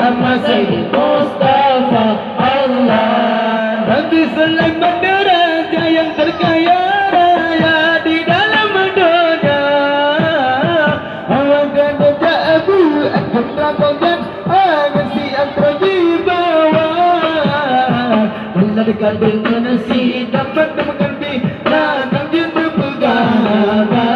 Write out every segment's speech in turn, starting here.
Muhammad Sayyid Mustafa Allah. Nabi Sulaiman raja yang terkaya raya di dalam dunia. Awak raja Abu Akan rakokan Agasi antara di bawah. Melarikan dengan nasi dapat mengerti Lanang jindu pegawai.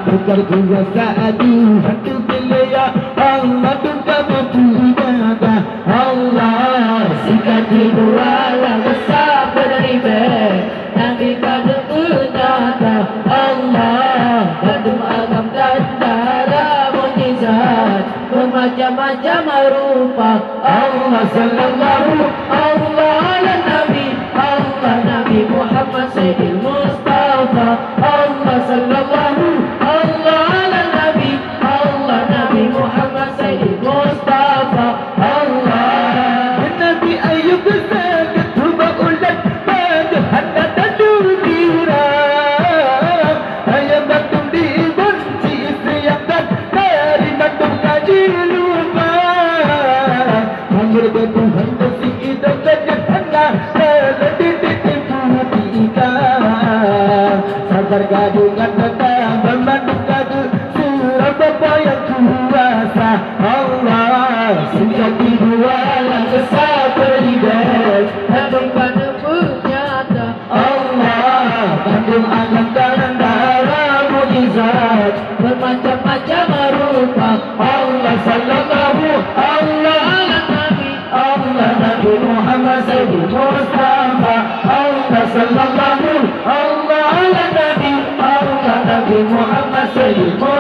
Bukan kuasa adu hantu pilih Allah duka berpunyata Allah. Sikat dibuala besar penerima Nabi kada punyata Allah. Bandung agam dan darah mujizat bermacam-macam rupa Allah. Sallallahu Allah ala Nabi Allah Nabi Muhammad Sayyidil Mustafa Allah. Sallallahu Allah ala Nabi Allah Nabi Muhammad Sayyidil Mustafa Allah. Nabi Ayub sakit tuba ulat pada handa dan dudiram. Ayam batum dibenci istri yang dan dari batum kaji lupa. Hanya Tuhan besi hidup dan handa lebih ditipukan. Sabar gadungan tetap memandung kadu surah Bapa yang kuasa Allah. Sejak dibualah besar beribadah Bandung pada punyata Allah. Bandung alam dan darah mujizat bermacam-macam rupa Allah. Sallallahu Allah ala Nabi Allah Nabi Muhammad Sayyidil Mustafa Allah. Sallallahu Allah ala Nabi Allah Nabi Muhammad Sayyidil Mustafa